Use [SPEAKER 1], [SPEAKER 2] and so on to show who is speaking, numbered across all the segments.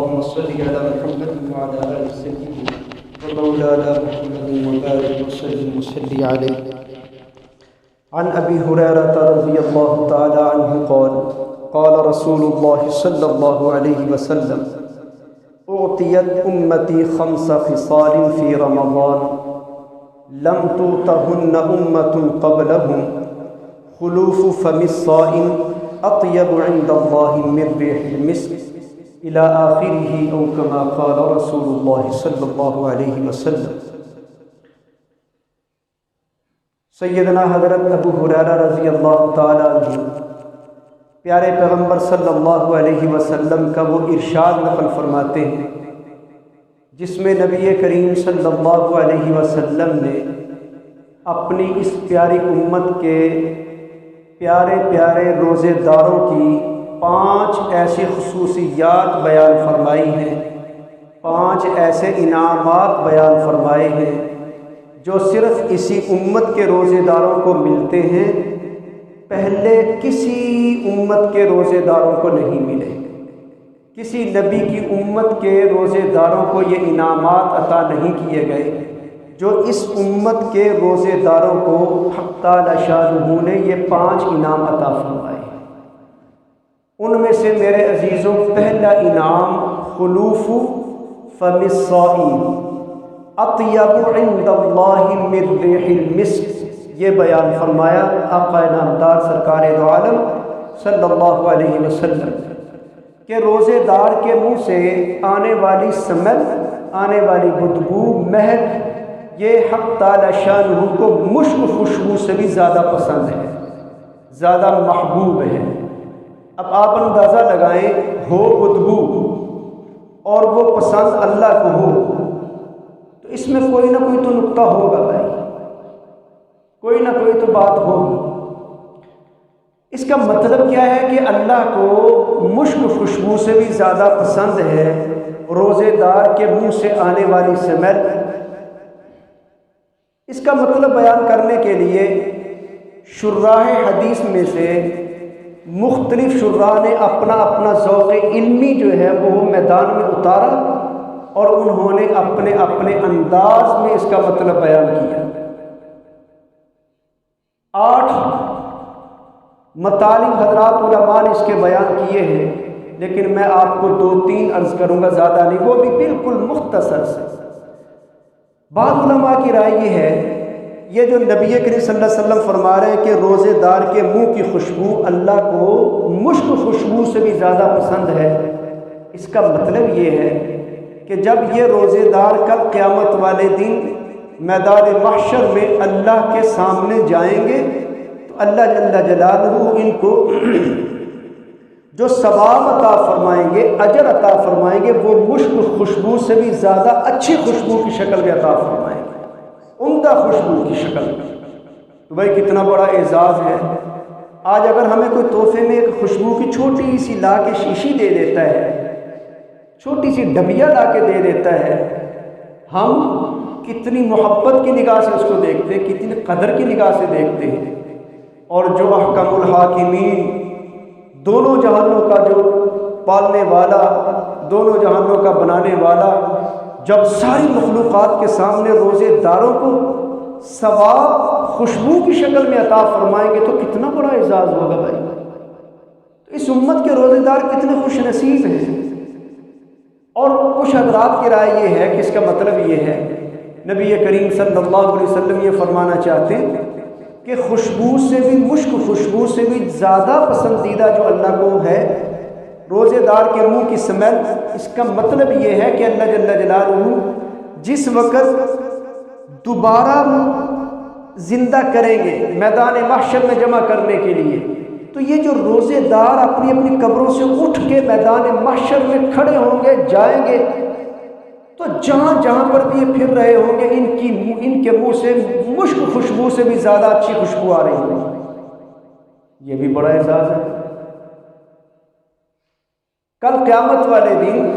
[SPEAKER 1] اللهم صل على محمد وعلى آل سيدنا ومولانا محمد وبارك وسلم وصل عليه. عن أبي هريرة رضي الله تعالى عنه قال قال رسول الله صلى الله عليه وسلم أعطيت أمتي 5 خصال في رمضان لم تؤتهن أمة قبلهم خلوف فم الصائم أطيب عند الله من ريح المسك إلى آخره أو كما قال رسول الله صلى الله عليه وسلم. سیدنا حضرت ابو ہریرہ رضی اللہ تعالیٰ عنہ پیارے پیغمبر صلی اللہ علیہ وسلم کا وہ ارشاد نقل فرماتے ہیں جس میں نبی کریم صلی اللہ علیہ وسلم نے اپنی اس پیاری امت کے پیارے پیارے روزے داروں کی 5 ایسی خصوصیات بیان فرمائی ہیں، 5 ایسے انعامات بیان فرمائے ہیں جو صرف اسی امت کے روزے داروں کو ملتے ہیں، پہلے کسی امت کے روزے داروں کو نہیں ملے. کسی نبی کی امت کے روزے داروں کو یہ انعامات عطا نہیں کیے گئے جو اس امت کے روزے داروں کو حق تعالی شانہ نے یہ 5 انعام عطا فرمائے. ان میں سے میرے عزیزوں پہلا انعام خلوف فم الصائم اطیب عند اللہ من ریح المسک، یہ بیان فرمایا آقا نامدار سرکار دو عالم صلی اللہ علیہ وسلم کہ روزے دار کے منہ سے آنے والی سمیل، آنے والی بدبو، مہک، یہ حق تعالی شانہ کو مشک خوشبو سے بھی زیادہ پسند ہے، زیادہ محبوب ہے. اب آپ اندازہ لگائیں، ہو بدبو اور وہ پسند اللہ کو ہو تو اس میں کوئی نہ کوئی تو نقطہ ہوگا بھائی، کوئی نہ کوئی تو بات ہوگی. اس کا مطلب کیا ہے کہ اللہ کو مشک خوشبو سے بھی زیادہ پسند ہے روزے دار کے منہ سے آنے والی سمیل. اس کا مطلب بیان کرنے کے لیے شراح حدیث میں سے مختلف شراح نے اپنا اپنا ذوق علمی جو ہے وہ میدان میں اتارا اور انہوں نے اپنے اپنے انداز میں اس کا مطلب بیان کیا. 8 مطالب حضرات علماء نے اس کے بیان کیے ہیں، لیکن میں آپ کو 2-3 عرض کروں گا، زیادہ نہیں، وہ بھی بالکل مختصر سے. بعض علماء کی رائے یہ ہے یہ جو نبی کریم صلی اللہ علیہ وسلم فرما رہے ہیں کہ روزے دار کے منہ کی خوشبو اللہ کو مشک خوشبو سے بھی زیادہ پسند ہے، اس کا مطلب یہ ہے کہ جب یہ روزے دار کل قیامت والے دن میدان محشر میں اللہ کے سامنے جائیں گے تو اللہ جل جلالہ ان کو جو ثواب عطا فرمائیں گے، اجر عطا فرمائیں گے، وہ مشک خوشبو سے بھی زیادہ اچھی خوشبو کی شکل میں عطا فرمائیں گے، عمدہ خوشبو کی شکل میں. تو بھائی کتنا بڑا اعزاز ہے. آج اگر ہمیں کوئی تحفے میں ایک خوشبو کی چھوٹی سی لا کے شیشی دے دیتا ہے، چھوٹی سی ڈبیا لا کے دے دیتا ہے، ہم کتنی محبت کی نگاہ سے اس کو دیکھتے ہیں، کتنی قدر کی نگاہ سے دیکھتے ہیں. اور جو احکم الحاکمین، دونوں جہانوں کا جو پالنے والا، دونوں جہانوں کا بنانے والا، جب ساری مخلوقات کے سامنے روزے داروں کو ثواب خوشبو کی شکل میں عطا فرمائیں گے تو کتنا بڑا اعزاز ہوگا بھائی. تو اس امت کے روزے دار کتنے خوش نصیب ہیں. اور کچھ حضرات کی رائے یہ ہے کہ اس کا مطلب یہ ہے نبی کریم صلی اللہ علیہ وسلم یہ فرمانا چاہتے ہیں کہ خوشبو سے بھی، مشک خوشبو سے بھی زیادہ پسندیدہ جو اللہ کو ہے روزے دار کے منہ کی سمیل. اس کا مطلب یہ ہے کہ اللہ جل جلالہ جس وقت دوبارہ زندہ کریں گے میدان محشر میں جمع کرنے کے لیے، تو یہ جو روزے دار اپنی اپنی قبروں سے اٹھ کے میدان محشر میں کھڑے ہوں گے، جائیں گے، تو جہاں جہاں پر بھی یہ پھر رہے ہوں گے ان کے منہ سے مشک خوشبو سے بھی زیادہ اچھی خوشبو آ رہی ہوگی. یہ بھی بڑا اعزاز ہے. کل قیامت والے دن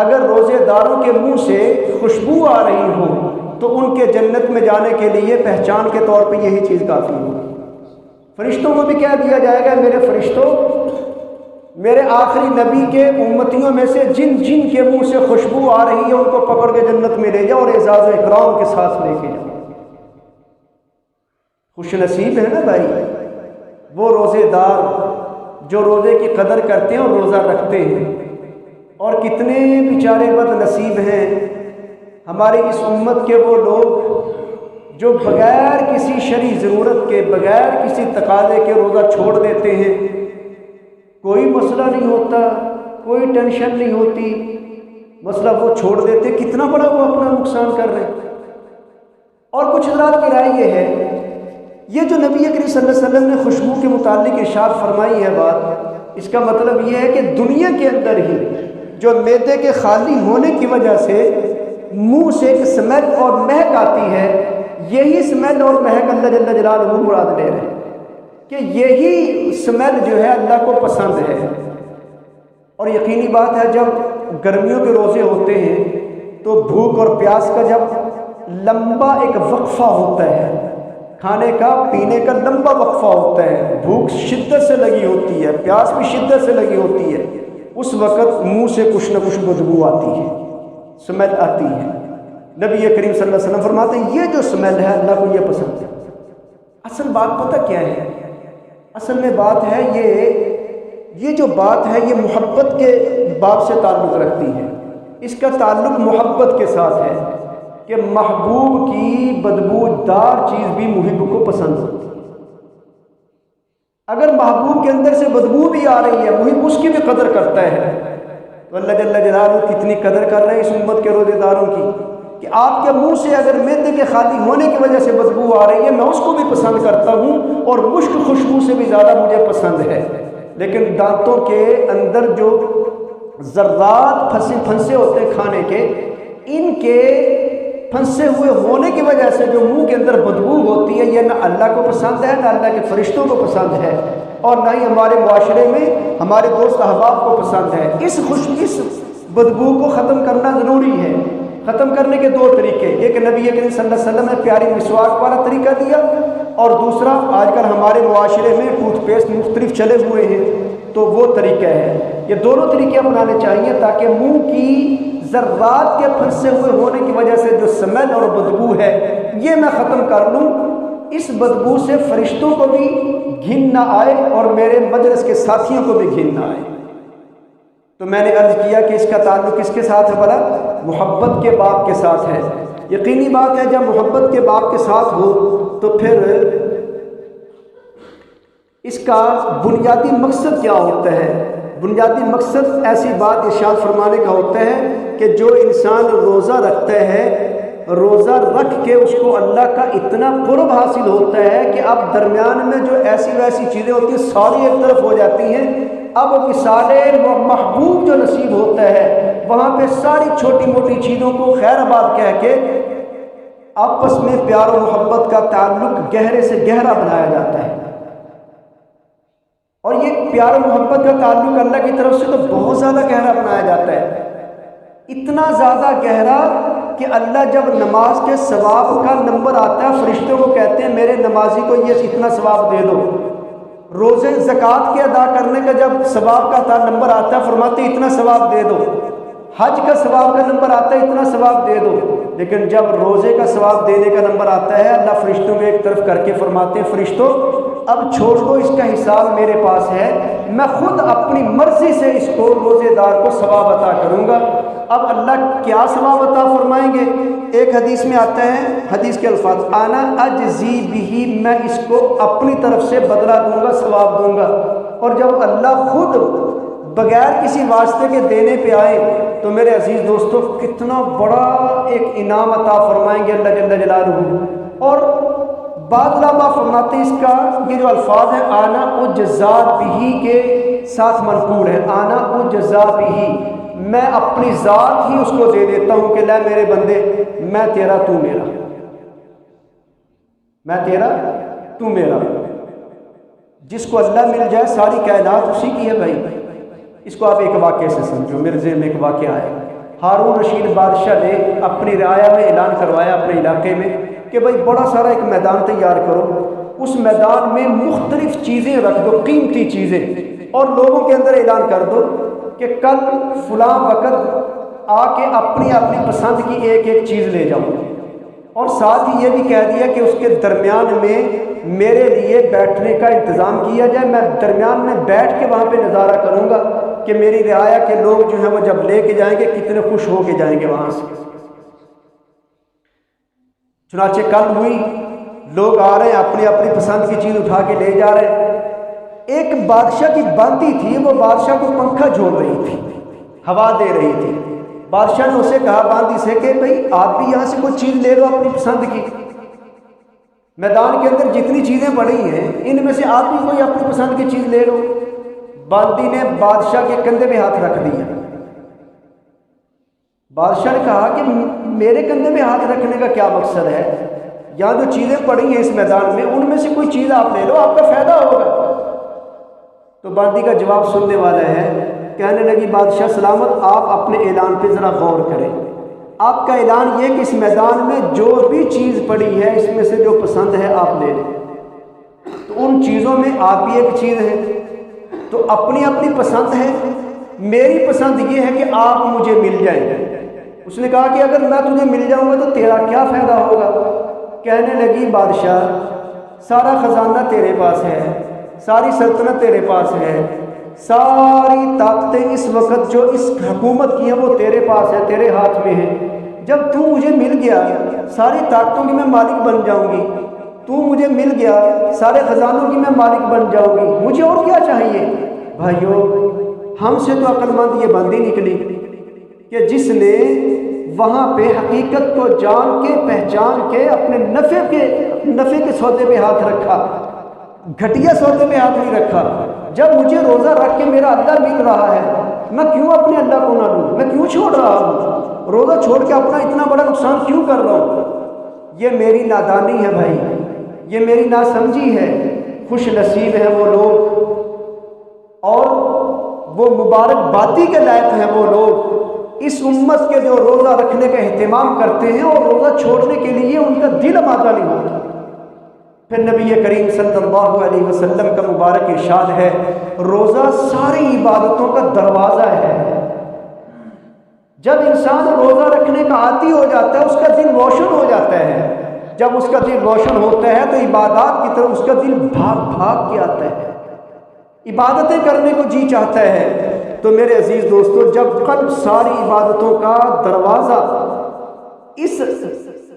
[SPEAKER 1] اگر روزے داروں کے منہ سے خوشبو آ رہی ہو تو ان کے جنت میں جانے کے لیے پہچان کے طور پہ یہی چیز کافی ہو. فرشتوں کو بھی کہہ دیا جائے گا میرے فرشتوں میرے آخری نبی کے امتیوں میں سے جن جن کے منہ سے خوشبو آ رہی ہے ان کو پکڑ کے جنت میں لے جاؤ اور اعزاز و اکرام کے ساتھ لے کے جاؤ۔ خوش نصیب ہے نا بھائی وہ روزے دار جو روزے کی قدر کرتے ہیں اور روزہ رکھتے ہیں، اور کتنے بیچارے بد نصیب ہیں ہماری اس امت کے وہ لوگ جو بغیر کسی شرعی ضرورت کے، بغیر کسی تقاضے کے روزہ چھوڑ دیتے ہیں۔ کوئی مسئلہ نہیں ہوتا، کوئی ٹینشن نہیں ہوتی، مسئلہ وہ چھوڑ دیتے، کتنا بڑا وہ اپنا نقصان کر رہے ہیں۔ اور کچھ حضرات کی رائے یہ ہے، یہ جو نبی کریم صلی اللہ علیہ وسلم نے خوشبو کے متعلق ارشاد فرمائی ہے بات، اس کا مطلب یہ ہے کہ دنیا کے اندر ہی جو معدے کے خالی ہونے کی وجہ سے منہ سے ایک سمیل اور مہک آتی ہے، یہی سمیل اور مہک اللہ جل جلالہ مراد لے رہے ہیں کہ یہی سمیل جو ہے اللہ کو پسند ہے۔ اور یقینی بات ہے جب گرمیوں کے روزے ہوتے ہیں تو بھوک اور پیاس کا جب لمبا ایک وقفہ ہوتا ہے، کھانے کا پینے کا لمبا وقفہ ہوتا ہے، بھوک شدت سے لگی ہوتی ہے، پیاس بھی شدت سے لگی ہوتی ہے، اس وقت منہ سے کچھ نہ کچھ بدبو آتی ہے، سمیل آتی ہے۔ نبی کریم صلی اللہ علیہ وسلم فرماتے ہیں یہ جو سمیل ہے اللہ کو یہ پسند ہے۔ اصل بات پتہ کیا ہے؟ اصل میں بات ہے یہ جو بات ہے یہ محبت کے باب سے تعلق رکھتی ہے، اس کا تعلق محبت کے ساتھ ہے کہ محبوب کی بدبودار چیز بھی محب کو پسند ہوتی ہے۔ اگر محبوب کے اندر سے بدبو بھی آ رہی ہے، محب اس کی بھی قدر کرتا ہے، تو اللہ جل جلالہ کتنی قدر کر رہے ہیں اس امت کے روزے داروں کی کہ آپ کے منہ سے اگر معدے کے خالی ہونے کی وجہ سے بدبو آ رہی ہے، میں اس کو بھی پسند کرتا ہوں اور مشک خوشبو سے بھی زیادہ مجھے پسند ہے۔ لیکن دانتوں کے اندر جو ذرات پھنسے ہوتے ہیں کھانے کے، ان کے پھنسے ہوئے ہونے کی وجہ سے جو منہ کے اندر بدبو ہوتی ہے، یہ نہ اللہ کو پسند ہے، نہ اللہ کے فرشتوں کو پسند ہے، اور نہ ہی ہمارے معاشرے میں ہمارے دوست احباب کو پسند ہے۔ اس بدبو کو ختم کرنا ضروری ہے۔ ختم کرنے کے دو طریقے، ایک نبی کریم صلی اللہ علیہ وسلم نے پیاری مسواک والا طریقہ دیا، اور دوسرا آج کل ہمارے معاشرے میں ٹوتھ پیسٹ مختلف چلے ہوئے ہیں، تو وہ طریقہ ہے۔ یہ دونوں طریقے اپنانے چاہیے تاکہ منہ کی ذرات کے پھنسے ہوئے ہونے کی وجہ سے جو سمیل اور بدبو ہے یہ میں ختم کر لوں، اس بدبو سے فرشتوں کو بھی گھن نہ آئے اور میرے مجلس کے ساتھیوں کو بھی گھن نہ آئے۔ تو میں نے عرض کیا کہ اس کا تعلق کس کے ساتھ ہے بھلا؟ محبت کے باب کے ساتھ ہے۔ یقینی بات ہے جب محبت کے باب کے ساتھ ہو تو پھر اس کا بنیادی مقصد کیا ہوتا ہے؟ بنیادی مقصد ایسی بات ارشاد فرمانے کا ہوتا ہے کہ جو انسان روزہ رکھتا ہے، روزہ رکھ کے اس کو اللہ کا اتنا قرب حاصل ہوتا ہے کہ اب درمیان میں جو ایسی ویسی چیزیں ہوتی ہیں ساری ایک طرف ہو جاتی ہیں، اب وصال محبوب جو نصیب ہوتا ہے وہاں پہ ساری چھوٹی موٹی چیزوں کو خیر آباد کہہ کے آپس میں پیار و محبت کا تعلق گہرے سے گہرا بنایا جاتا ہے۔ اور یہ پیار و محبت کا تعلق اللہ کی طرف سے تو بہت زیادہ گہرا بنایا جاتا ہے، اتنا زیادہ گہرا کہ اللہ جب نماز کے ثواب کا نمبر آتا ہے فرشتوں کو کہتے ہیں میرے نمازی کو یہ اتنا ثواب دے دو۔ روزے زکوٰۃ کے ادا کرنے کا جب ثواب کا نمبر آتا ہے فرماتے اتنا ثواب دے دو۔ حج کا ثواب کا نمبر آتا ہے اتنا ثواب دے دو۔ لیکن جب روزے کا ثواب دینے کا نمبر آتا ہے اللہ فرشتوں میں ایک طرف کر کے فرماتے ہیں فرشتوں اب چھوڑ دو، اس کا حساب میرے پاس ہے، میں خود اپنی مرضی سے اس کو روزے دار کو ثواب عطا کروں گا۔ اب اللہ کیا ثواب عطا فرمائیں گے؟ ایک حدیث میں آتا ہے، حدیث کے الفاظ انا اجزی بھی، میں اس کو اپنی طرف سے بدلہ دوں گا، ثواب دوں گا۔ اور جب اللہ خود بغیر کسی واسطے کے دینے پہ آئے تو میرے عزیز دوستو کتنا بڑا ایک انعام عطا فرمائیں گے اللہ جل جلالہ۔ اور بعض علماء فرماتے ہیں اس کا یہ جو الفاظ ہیں آنا اجزا بھی کے ساتھ منقول ہے، آنا اجزا بھی، میں اپنی ذات ہی اس کو دے دیتا ہوں کہ لے میرے بندے میں تیرا تو میرا، میں تیرا تو میرا۔ جس کو اللہ مل جائے ساری کائنات اسی کی ہے بھائی۔ اس کو آپ ایک واقعے سے سمجھو، میرے ذہن میں ایک واقعہ آیا۔ ہارون رشید بادشاہ نے اپنی رعایا میں اعلان کروایا اپنے علاقے میں کہ بھائی بڑا سارا ایک میدان تیار کرو، اس میدان میں مختلف چیزیں رکھ دو، قیمتی چیزیں، اور لوگوں کے اندر اعلان کر دو کہ کل فلاں وقت آ کے اپنی اپنی پسند کی ایک ایک چیز لے جاؤ، اور ساتھ ہی یہ بھی کہہ دیا کہ اس کے درمیان میں میرے لیے بیٹھنے کا انتظام کیا جائے، میں درمیان میں بیٹھ کے وہاں پہ نظارہ کروں گا کہ میری رعایا کے لوگ جو ہیں وہ جب لے کے جائیں گے کتنے خوش ہو کے جائیں گے وہاں سے۔ چنانچہ کل ہوئی، لوگ آ رہے ہیں اپنی اپنی پسند کی چیز اٹھا کے لے جا رہے ہیں۔ ایک بادشاہ کی باندی تھی، وہ بادشاہ کو پنکھا جھول رہی تھی، ہوا دے رہی تھی۔ بادشاہ نے اسے کہا باندی سے کہ بھئی آپ بھی یہاں سے کوئی چیز لے لو اپنی پسند کی، میدان کے اندر جتنی چیزیں پڑی ہیں ان میں سے آپ بھی کوئی اپنی پسند کی چیز لے لو۔ باندی نے بادشاہ کے کندھے پہ ہاتھ رکھ دیا۔ بادشاہ نے کہا کہ میرے کندھے پہ ہاتھ رکھنے کا کیا مقصد ہے؟ یہاں جو چیزیں پڑی ہیں اس میدان میں ان میں سے کوئی چیز آپ لے لو، آپ کا فائدہ ہوگا۔ تو باندی کا جواب سننے والا ہے، کہنے لگی بادشاہ سلامت آپ اپنے اعلان پہ ذرا غور کریں، آپ کا اعلان یہ کہ اس میدان میں جو بھی چیز پڑی ہے اس میں سے جو پسند ہے آپ لے لیں، تو ان چیزوں میں آپ بھی ایک چیز ہے، تو اپنی اپنی پسند ہے، میری پسند یہ ہے کہ آپ مجھے مل جائیں۔ اس نے کہا کہ اگر میں تجھے مل جاؤں گا تو تیرا کیا فائدہ ہوگا؟ کہنے لگی بادشاہ سارا خزانہ تیرے پاس ہے، ساری سلطنت تیرے پاس ہے، ساری طاقتیں اس وقت جو اس حکومت کی ہیں وہ تیرے پاس ہے، تیرے ہاتھ میں ہے۔ جب تو مجھے مل گیا ساری طاقتوں کی میں مالک بن جاؤں گی، تو مجھے مل گیا سارے خزانوں کی میں مالک بن جاؤں گی، مجھے اور کیا چاہیے؟ بھائیو ہم سے تو عقل مند یہ باندی نکلی کہ جس نے وہاں پہ حقیقت کو جان کے پہچان کے اپنے نفع کے سودے پہ ہاتھ رکھا، گھٹیا سودے پہ ہاتھ نہیں رکھا۔ جب مجھے روزہ رکھ کے میرا اللہ مل رہا ہے میں کیوں اپنے اللہ کو نہ لوں؟ میں کیوں چھوڑ رہا ہوں؟ روزہ چھوڑ کے اپنا اتنا بڑا نقصان کیوں کر رہا ہوں؟ یہ میری نادانی ہے بھائی، یہ میری ناسمجھی ہے۔ خوش نصیب ہیں وہ لوگ اور وہ مبارک بادی کے لائق ہیں وہ لوگ اس امت کے جو روزہ رکھنے کا اہتمام کرتے ہیں اور روزہ چھوڑنے کے لیے ان کا دل آمادہ نہیں ہوتا۔ پھر نبی کریم صلی اللہ علیہ وسلم کا مبارک ارشاد ہے روزہ ساری عبادتوں کا دروازہ ہے۔ جب انسان روزہ رکھنے کا عادی ہو جاتا ہے اس کا دل روشن ہو جاتا ہے، جب اس کا دل روشن ہوتا ہے تو عبادات کی طرف اس کا دل بھاگ بھاگ کے آتا ہے، عبادتیں کرنے کو جی چاہتا ہے۔ تو میرے عزیز دوستو جب قلب ساری عبادتوں کا دروازہ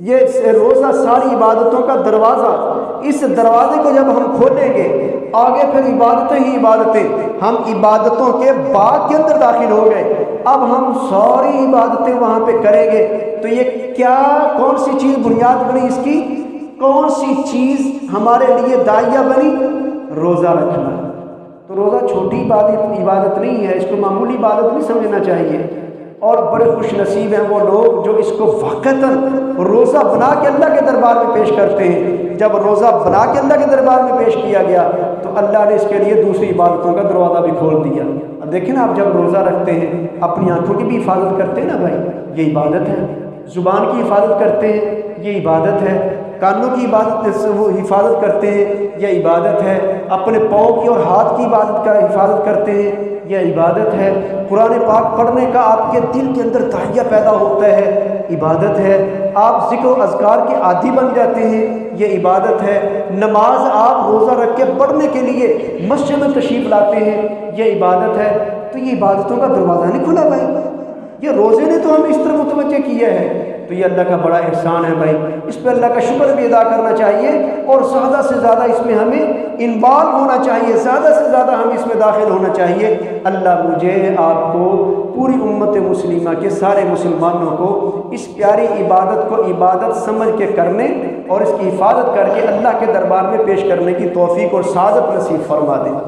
[SPEAKER 1] یہ روزہ ساری عبادتوں کا دروازہ، اس دروازے کو جب ہم کھولیں گے آگے پھر عبادتیں ہی عبادتیں، ہم عبادتوں کے باغ کے اندر داخل ہو گئے، اب ہم ساری عبادتیں وہاں پہ کریں گے۔ تو یہ کیا کون سی چیز بنیاد بنی اس کی؟ کون سی چیز ہمارے لیے داعیہ بنی؟ روزہ رکھنا۔ تو روزہ چھوٹی عبادت نہیں ہے، اس کو معمولی عبادت نہیں سمجھنا چاہیے۔ اور بڑے خوش نصیب ہیں وہ لوگ جو اس کو واقعتاً روزہ بنا کے اللہ کے دربار میں پیش کرتے ہیں۔ جب روزہ بنا کے اللہ کے دربار میں پیش کیا گیا تو اللہ نے اس کے لیے دوسری عبادتوں کا دروازہ بھی کھول دیا۔ اب دیکھیں نا، آپ جب روزہ رکھتے ہیں اپنی آنکھوں کی بھی حفاظت کرتے ہیں نا بھائی، یہ عبادت ہے۔ زبان کی حفاظت کرتے ہیں، یہ عبادت ہے۔ کانوں کی حفاظت کرتے ہیں، یہ عبادت ہے۔ اپنے پاؤں کی اور ہاتھ کی حفاظت کرتے ہیں، یہ عبادت ہے۔ قرآن پاک پڑھنے کا آپ کے دل کے اندر داعیہ پیدا ہوتا ہے، عبادت ہے۔ آپ ذکر و اذکار کے عادی بن جاتے ہیں، یہ عبادت ہے۔ نماز آپ روزہ رکھ کے پڑھنے کے لیے مسجد میں تشریف لاتے ہیں، یہ عبادت ہے۔ تو یہ عبادتوں کا دروازہ نہیں کھلا بھائی، یہ روزے نے تو ہمیں اس طرح متوجہ کیا ہے۔ تو یہ اللہ کا بڑا احسان ہے بھائی، اس پہ اللہ کا شکر بھی ادا کرنا چاہیے اور زیادہ سے زیادہ اس میں ہمیں انوالو ہونا چاہیے، زیادہ سے زیادہ ہم اس میں داخل ہونا چاہیے۔ اللہ مجھے آپ کو پوری امت مسلمہ کے سارے مسلمانوں کو اس پیاری عبادت کو عبادت سمجھ کے کرنے اور اس کی حفاظت کر کے اللہ کے دربار میں پیش کرنے کی توفیق اور سعادت نصیب فرما دیں۔